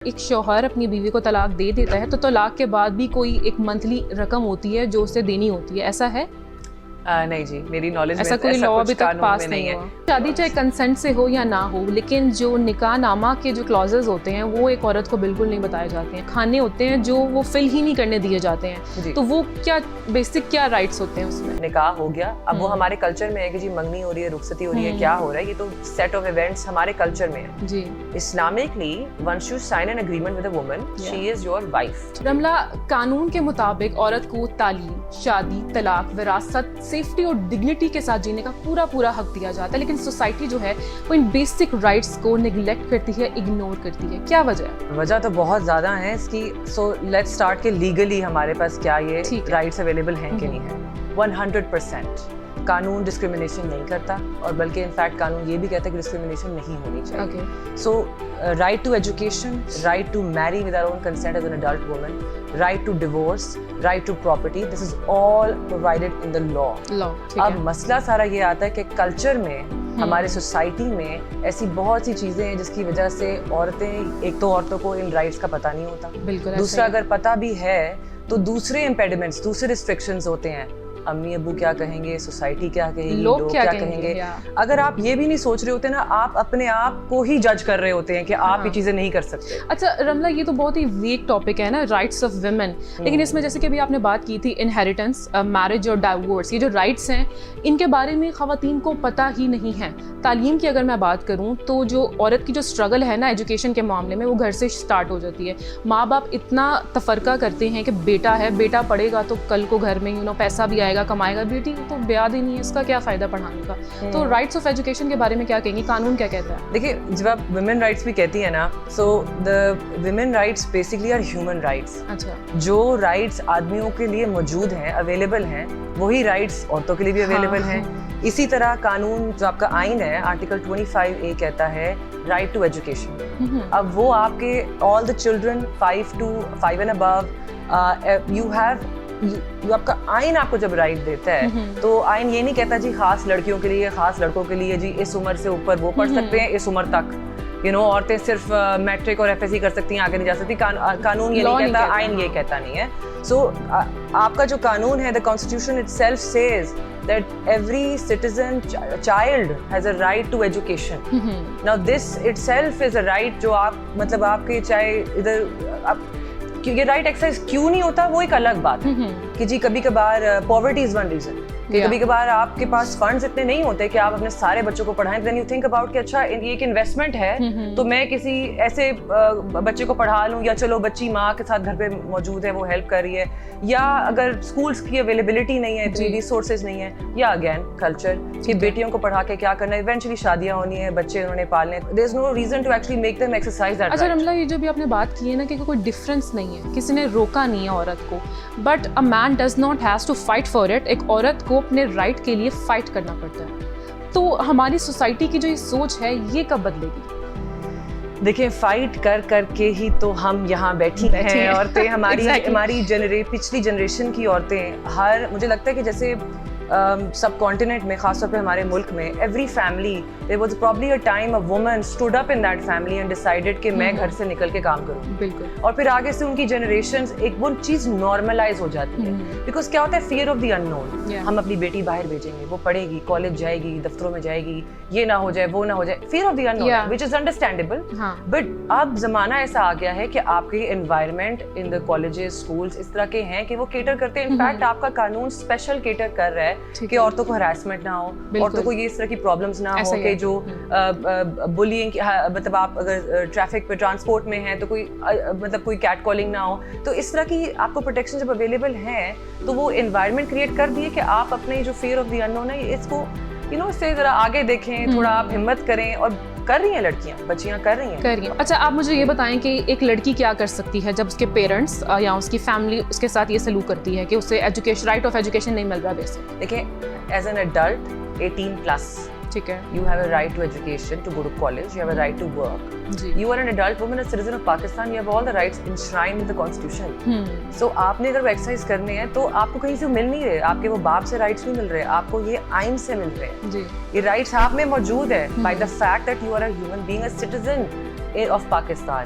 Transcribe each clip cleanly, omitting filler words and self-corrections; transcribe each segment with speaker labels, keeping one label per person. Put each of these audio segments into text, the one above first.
Speaker 1: ایک شوہر اپنی بیوی کو طلاق دے دیتا ہے تو طلاق کے بعد بھی کوئی ایک منتھلی رقم ہوتی ہے جو اسے دینی ہوتی ہے, ایسا ہے؟
Speaker 2: نہیں جی, میری نالج میں
Speaker 1: ایسا کوئی لا ابھی تک پاس نہیں ہوا. شادی چاہے کنسنٹ سے ہو یا نہ ہو, لیکن جو نکاح نامہ کے جو کلوزز ہوتے ہیں وہ ایک عورت کو بالکل نہیں بتائے جاتے ہیں. کھانے ہوتے ہیں جو وہ فل ہی نہیں کرنے دیے جاتے ہیں, تو وہ کیا بیسک کیا رائٹس ہوتے ہیں اس میں؟
Speaker 2: نکاح ہو گیا, اب وہ ہمارے کلچر میں ہے کہ جی منگنی ہو رہی ہے, رخصتی ہو رہی ہے, کیا ہو رہا ہے, یہ تو سیٹ آف ایونٹس ہمارے کلچر میں ہے.
Speaker 1: جی,
Speaker 2: islamically once you sign an agreement with a woman, she is your wife.
Speaker 1: Ramla, قانون کے مطابق عورت کو تعلیم, شادی, طلاق, وراثت, سیفٹی اور ڈگنیٹی کے ساتھ جینے کا پورا حق دیا جاتا ہے, لیکن سوسائٹی جو ہے وہ ان بیسک رائٹس کو نیگلیکٹ کرتی ہے, اگنور کرتی ہے. کیا وجہ ہے؟
Speaker 2: وجہ تو بہت زیادہ ہیں اس کی. سو لیٹس اسٹارٹ کہ لیگلی ہمارے پاس کیا یہ رائٹس اویلیبل ہیں کہ نہیں ہیں. 100% قانون ڈسکریمنیشن نہیں کرتا, اور بلکہ انفیکٹ قانون یہ بھی کہتا ہے کہ ڈسکریمنیشن نہیں ہونی چاہیے. So right to education, right to marry with our own consent as an adult woman, right to divorce, right to property, this is all provided in the law. اب مسئلہ سارا یہ آتا ہے کہ کلچر میں, ہمارے سوسائٹی میں ایسی بہت سی چیزیں ہیں جس کی وجہ سے عورتیں, ایک تو عورتوں کو ان رائٹس کا پتہ نہیں ہوتا, دوسرا اگر پتہ بھی ہے تو دوسرے امپیڈمنٹس, دوسرے ریسٹرکشنز ہوتے ہیں. امی ابو کیا کہیں گے, سوسائٹی کیا کہے گی, لوگ کیا کہیں گے. اگر آپ یہ بھی نہیں سوچ رہے ہوتے نا, آپ اپنے آپ کو ہی جج کر رہے ہوتے ہیں کہ آپ یہ چیزیں نہیں کر سکتے.
Speaker 1: اچھا رملہ, یہ تو بہت ہی ویک ٹاپک ہے نا, رائٹس آف ویمن, لیکن اس میں جیسے کہ ابھی آپ نے بات کی تھی انہیریٹنس, میرج اور ڈائیورس, یہ جو رائٹس ہیں ان کے بارے میں خواتین کو پتہ ہی نہیں ہے. تعلیم کی اگر میں بات کروں تو جو عورت کی جو اسٹرگل ہے نا ایجوکیشن کے معاملے میں, وہ گھر سے اسٹارٹ ہو جاتی ہے. ماں باپ اتنا تفرقہ کرتے ہیں کہ بیٹا ہے, بیٹا پڑھے گا تو کل کو گھر میں پیسہ بھی آئے گا, کمائے گا, بیٹی تو بیاد ہی نہیں ہے, اس کا کیا فائدہ پڑھانے کا. تو رائٹس آف ایجوکیشن کے بارے میں کیا کہیں گی, قانون کیا کہتا ہے؟
Speaker 2: دیکھیے, جب آپ ویمن رائٹس بھی کہتی ہیں نا, so the women rights basically are human rights.
Speaker 1: اچھا,
Speaker 2: جو رائٹس آدمیوں کے لیے موجود ہیں, اویلیبل ہیں, وہی رائٹس عورتوں کے لیے بھی اویلیبل ہیں. اسی طرح قانون جو آپ کا آئین ہے, آرٹیکل 25A کہتا ہے رائٹ ٹو ایجوکیشن. اب وہ آپ کے all the children 5 and above, you have, آپ کا آئین آپ کو جب رائٹ دیتا ہے تو آئین یہ نہیں کہتا جی خاص لڑکیوں کے لیے, خاص لڑکوں کے لیے, جی اس عمر سے اوپر وہ پڑھ سکتے ہیں, اس عمر تک عورتیں صرف میٹرک اور FSC کر سکتی ہیں, آگے نہیں جا سکتی. قانون یہ نہیں کہتا, آئین یہ کہتا نہیں ہے. سو آپ کا جو قانون ہے, the constitution itself says that every citizen child has a right to education. Now this itself is a right جو آپ مطلب آپ کے چاہے ادھر یہ رائٹ ایکسرسائز کیوں نہیں ہوتا, وہ ایک الگ بات ہے کہ جی کبھی کبھار پاورٹی از ون ریزن, کہ کبھی کبھار آپ کے پاس فنڈز اتنے نہیں ہوتے کہ آپ اپنے سارے بچوں کو پڑھائیں. دین یو تھنک اباؤٹ کہ اچھا یہ ایک انویسٹمنٹ ہے تو میں کسی ایسے بچے کو پڑھا لوں, یا چلو بچی ماں کے ساتھ گھر پہ موجود ہے, وہ ہیلپ کر رہی ہے, یا اگر اسکولس کی اویلیبلٹی نہیں ہے, اتنی ریسورسز نہیں ہے, یا اگین کلچر کہ بیٹیوں کو پڑھا کے کیا کرنا ہے, ایونچولی شادیاں ہونی ہیں, بچے انہوں نے پالنے, there is no reason to actually make them exercise that.
Speaker 1: اچھا رملہ, یہ جو بھی آپ نے بات کی ہے نا کہ کوئی ڈفرینس نہیں ہے, کسی نے روکا نہیں ہے عورت کو, but a man does not has to fight for it. ایک عورت کو اپنے رائٹ کے لیے فائٹ کرنا پڑتا ہے. تو ہماری سوسائٹی کی جو یہ سوچ ہے یہ کب بدلے گی؟
Speaker 2: دیکھیں, فائٹ کر کر کے ہی تو ہم یہاں بیٹھی ہیں عورتیں. ہماری پچھلی جنریشن کی عورتیں, مجھے لگتا ہے کہ جیسے سب کانٹیننٹ میں, خاص طور پہ ہمارے ملک میں, every family there was probably a time a woman stood up in that family and decided کہ میں گھر سے نکل کے کام کروں.
Speaker 1: بالکل.
Speaker 2: اور پھر آگے سے ان کی جنریشنز ایک وہ چیز نارملائز ہو جاتی ہے, بیکاز کیا ہوتا ہے, فیئر آف دی ان نون. ہم اپنی بیٹی باہر بھیجیں گے, وہ پڑھے گی, کالج جائے گی, دفتروں میں جائے گی, یہ نہ ہو جائے, وہ نہ ہو جائے, fear of the unknown, which is understandable. But اب زمانہ ایسا آ گیا ہے کہ آپ کے environment in the colleges, schools اس طرح کے ہیں کہ وہ کیٹر کرتے ہیں. انفیکٹ آپ کا قانون اسپیشل کیٹر کر رہا ہے کہ عورتوں کو ہراسمنٹ نہ ہو, عورتوں کو یہ اس طرح کی پرابلمس نہ ہو کہ جو بلینگ, مطلب آپ اگر ٹریفک پہ ٹرانسپورٹ میں ہیں تو کوئی کیٹ کالنگ نہ ہو. تو اس طرح کی آپ کو پروٹیکشن جب اویلیبل ہیں تو وہ انوائرمنٹ کریٹ کر دیے کہ آپ اپنے جو فیئر آف دی ان نون ہے اس کو اس سے ذرا آگے دیکھیں, تھوڑا آپ ہمت کریں. اور کر رہی ہیں لڑکیاں, بچیاں کر رہی ہیں.
Speaker 1: اچھا, آپ مجھے یہ بتائیں کہ ایک لڑکی کیا کر سکتی ہے جب اس کے پیرنٹس یا اس کی فیملی اس کے ساتھ یہ سلوک کرتی ہے کہ اسے ایجوکیشن, رائٹ آف ایجوکیشن نہیں مل رہا؟ بیسک
Speaker 2: دیکھیں, ایز این ایڈلٹ 18+,
Speaker 1: ٹھیک ہے,
Speaker 2: you have a right to education, to go to college, you have a right to work. You are an adult woman, a citizen of Pakistan, you have all the rights enshrined in the constitution. So آپ نے اگر وہ exercise کرنے ہیں تو آپ کو کہیں سے مل نہیں رہے, آپ کے وہ باپ سے رائٹس نہیں مل رہے, آپ کو یہ آئین سے مل رہے ہیں. یہ رائٹس آپ میں موجود ہے by the fact that you are a human being, a citizen. of Pakistan.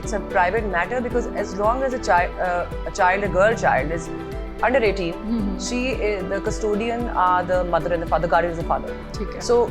Speaker 2: it's a private matter because as long as a girl child is under 18, the custodian are the mother and the father, the guardian is the father. So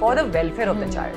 Speaker 2: for the welfare of the child.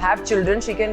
Speaker 2: have children, she can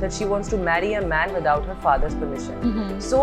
Speaker 2: that she wants to marry a man without her father's permission. So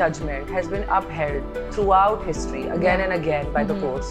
Speaker 2: judgment has been upheld throughout history again and again by the courts.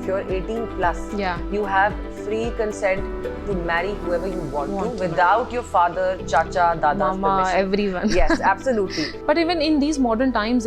Speaker 2: if you're 18 plus, you have free consent to marry whoever you want to without your father, chacha, dada's permission.
Speaker 1: Everyone.
Speaker 2: Yes, absolutely.
Speaker 1: But even in these modern times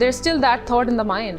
Speaker 1: There's still that thought in the mind.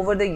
Speaker 2: over the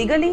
Speaker 2: legally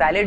Speaker 2: valid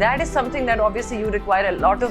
Speaker 2: that is something that obviously you require a lot of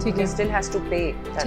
Speaker 2: he still has to pay that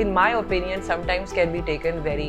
Speaker 2: in my opinion sometimes can be taken very,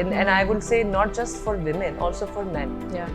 Speaker 2: and I would say not just for women, also for men.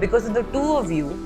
Speaker 2: because of the two of you,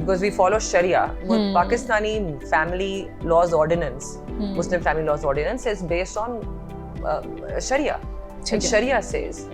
Speaker 2: because we follow Sharia, Pakistani family laws ordinance, Muslim family laws ordinance is based on Sharia. Sharia says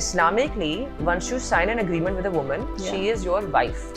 Speaker 2: Islamically, once you sign an agreement with a woman, she is your wife.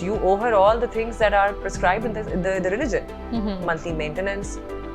Speaker 2: You owe her all the things that are prescribed in the religion. Monthly maintenance,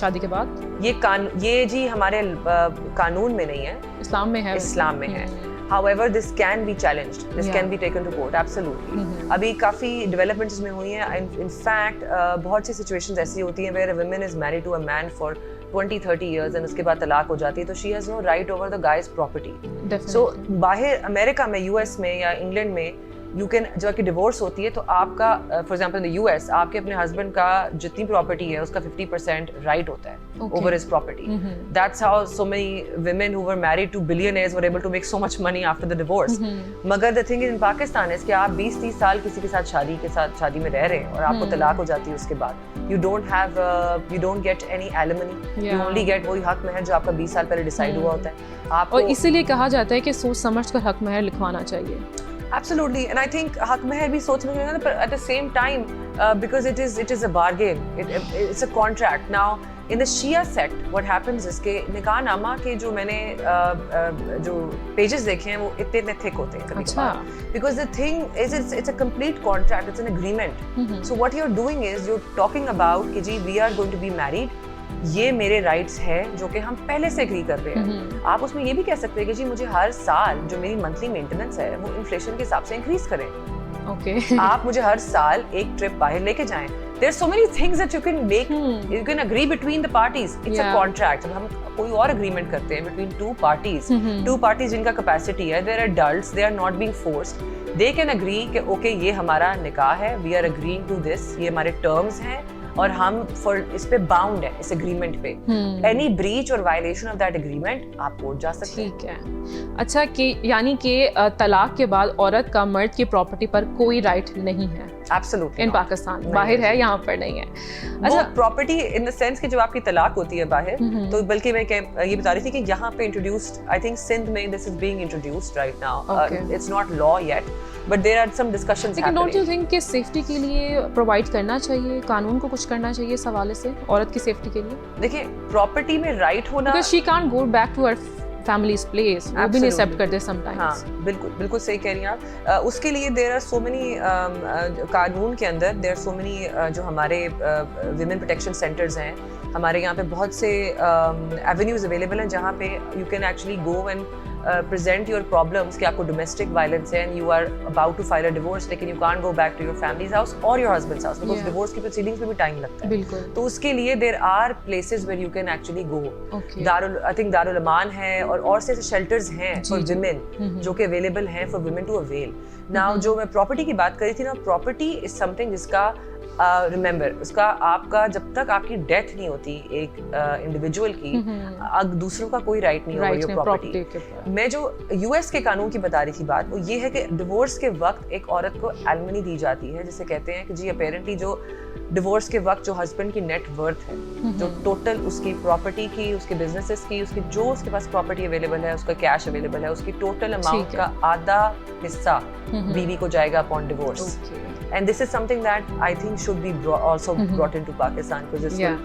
Speaker 1: شادی کے بعد
Speaker 2: یہ جی ہمارے قانون میں نہیں ہے,
Speaker 1: اسلام میں ہے,
Speaker 2: اسلام میں ہے. However, this can be challenged. This can be taken to court. Absolutely. ابھی کافی developments اس میں ہوئی ہیں. In fact, بہت سی situations ایسی ہوتی ہیں where a woman is married to a man for 20-30 years and اس کے بعد طلاق ہو جاتی ہے تو she has no right over the guy's property. So باہر امریکہ میں, US میں یا انگلینڈ میں یو کین, جو آپ کی ڈیورس ہوتی ہے تو آپ کا فار ایگزامپل یو ایس, آپ کے اپنے ہسبینڈ کا جتنی پراپرٹی ہے اس کا 50% رائٹ ہوتا ہے over his property. That's how so many women who were married to billionaires were able to make so much money after the divorce. مگر دا تھنگ ان پاکستان از کہ آپ 20-30 سال کسی کے ساتھ شادی میں رہ رہے ہیں اور آپ کو طلاق ہو جاتی ہے اس کے بعد, you don't get any alimony, you only get وہی حق مہر جو آپ کا 20 سال پہلے ڈیسائیڈ ہوا ہوتا ہے.
Speaker 1: اور اسی لیے کہا جاتا ہے کہ سوچ سمجھ کر حق مہر لکھوانا چاہیے.
Speaker 2: Absolutely, and I think حق مہر بھی سوچ سمجھ میں, but at the same time because it is a bargain, it's a contract. Now in the Shia sect what happens is کہ نکاح نامہ کے جو میں نے جو pages دیکھے ہیں وہ اتنے thick ہوتے ہیں کبھی کبھار, because the thing is it's a complete contract, it's an agreement. So what you're doing is you're talking about کہ جی we are going to be married, یہ میرے رائٹس ہے جو کہ ہم پہلے سے اگری کر رہے ہیں. آپ اس میں یہ بھی کہہ سکتے ہیں کہ جی مجھے ہر سال جو میری منتھلی مینٹیننس ہے وہ انفلیشن کے حساب سے انکریز کریں. آپ مجھے ہر سال ایک ٹرپ باہر لے کے جائیں. There are so many things that you can make, you can agree between the parties. It's a contract. جب ہم کوئی اور agreement کرتے ہیں between two parties جن کا capacity ہے, they're adults, they are not being forced. They can agree کہ okay یہ ہمارا نکاح ہے, we are agreeing to this, یہ ہمارے terms ہیں اور ہم اس پہ باؤنڈ ہے اس اگریمنٹ پہ. اینی بریچ اور وائلیشن آف دیٹ اگریمنٹ آپ کورٹ جا سکتے ہیں. ٹھیک
Speaker 1: ہے. اچھا کہ یعنی کہ طلاق کے بعد عورت کا مرد کی پراپرٹی پر کوئی رائٹ نہیں ہے.
Speaker 2: Absolutely
Speaker 1: ان پاکستان, باہر ہے, یہاں پر نہیں ہے.
Speaker 2: اچھا پراپرٹی ان دا سینس کہ جب آپ کی طلاق ہوتی ہے باہر, تو بلکہ میں یہ بتا رہی تھی کہ یہاں پہ انٹروڈیوسڈ, آئی تھنک سندھ میں this is being introduced right now. It's not law yet but there are some discussions.
Speaker 1: لیکن ڈونٹ یو تھنک کہ سیفٹی کے لیے پرووائڈ کرنا چاہیے, قانون کو کچھ کرنا چاہیے اس حوالے سے عورت کی سیفٹی کے لیے؟
Speaker 2: دیکھیں پراپرٹی میں رائٹ ہونا,
Speaker 1: because she can't go back to her family's place, وہ بھی نہیں ایکسیپٹ کرتے sometimes.
Speaker 2: ہاں بالکل صحیح کہہ رہی ہیں آپ. اس کے لیے there are so many قانون کے اندر there are so many جو ہمارے women protection centers ہیں ہمارے یہاں پہ, بہت سے avenues available ہیں جہاں پہ you can actually go and present your problems کہ آپ کو domestic violence ہے and you are about to file a divorce لیکن you can't go back to your family's house or your husband's house because divorce کی proceedings میں بھی time لگتا ہے. بالکل. تو اس کے لیے there are places where you can actually go. I think Darul-Aman ہے اور سے shelters ہیں for women جو کہ available ہیں for women to avail. Now جو میں property کی بات کری تھی نا, property is something جس کا ریمبر اس کا آپ کا جب تک آپ کی ڈیتھ نہیں ہوتی ایک انڈیویجول کی, دوسروں کا کوئی رائٹ نہیں ہوگا یہ پراپرٹی. میں جو یو ایس کے قانون کی بتا رہی تھی بات, وہ یہ ہے کہ ڈیورس کے وقت ایک عورت کو ایلمنی دی جاتی ہے, جسے کہتے ہیں کہ جی اپیرنٹلی جو ڈیورس کے وقت جو ہسبینڈ کی نیٹ ورتھ ہے, جو ٹوٹل اس کی پراپرٹی کی, اس کے بزنسز کی, اس کی جو اس کے پاس پراپرٹی اویلیبل ہے, اس کا کیش اویلیبل ہے, اس کی ٹوٹل اماؤنٹ کا آدھا حصہ بیوی کو جائے گا upon divorce. And this is something that I think should be also brought into Pakistan because this will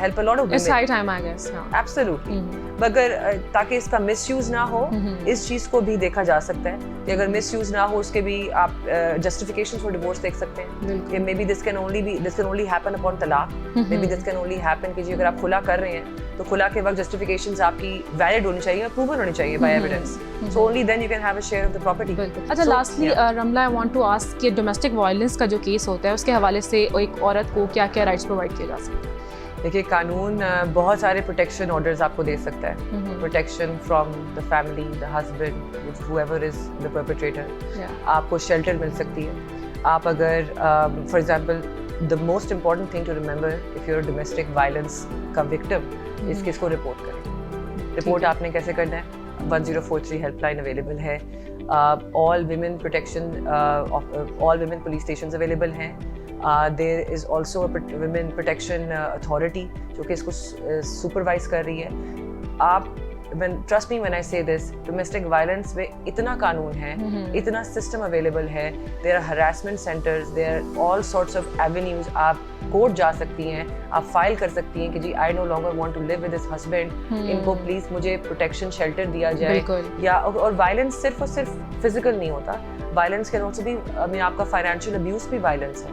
Speaker 2: help a lot of women.
Speaker 1: It's high time, I guess.
Speaker 2: Absolutely. مگر تاکہ اس کا مس یوز نہ ہو, اس چیز کو بھی دیکھا جا سکتا ہے کہ اگر مس یوز نہ ہو اس کے بھی آپ جسٹیفیکیشن فار ڈیورس دیکھ سکتے ہیں کہ maybe this can only happen upon طلاق, maybe this can only happen کہ جی اگر آپ خلا کر رہے ہیں تو خلا کے وقت جسٹیفیکیشنز آپ کی ویلڈ ہونی چاہیے, پروون ہونی چاہیے by evidence, so only then you can have a share of the property.
Speaker 1: اچھا lastly Ramla, I want to ask کہ ڈومیسٹک وائلنس کا جو کیس ہوتا ہے اس کے حوالے سے ایک عورت کو کیا کیا رائٹس پرووائڈ کیے جا سکتے ہیں؟
Speaker 2: دیکھیے قانون بہت سارے پروٹیکشن آرڈرز آپ کو دے سکتا ہے. Protection from the family, the husband, whoever is the perpetrator. آپ کو شیلٹر مل سکتی ہے. آپ اگر for example the most important thing to remember if you're a domestic violence کا victim اس کس کو رپورٹ کریں. رپورٹ آپ نے کیسے کرنا ہے؟ 1043 ہیلپ لائن اویلیبل ہے. all women police stations available ہیں. There is also a women protection authority جو کہ اس کو سپروائز کر رہی ہے. آپ trust me when I say this, domestic violence میں اتنا قانون ہے, اتنا سسٹم اویلیبل ہے. there are harassment centers, there are all sorts of avenues. آپ کورٹ جا سکتی ہیں, آپ فائل کر سکتی ہیں کہ جی I no longer want to live with this husband, ان کو پلیز مجھے پروٹیکشن شیلٹر دیا جائے. یا اور وائلنس صرف اور صرف فزیکل نہیں ہوتا, وائلنس کین آلسو بھی, آپ کا فائنینشیل ابیوز بھی وائلنس ہے.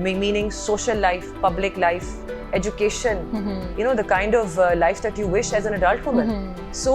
Speaker 2: meaning social life, public life, education, you know, the kind of life that you wish as an adult woman. So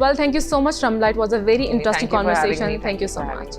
Speaker 1: Well, thank you so much, Ramla. It was a very interesting conversation. Thank you so much.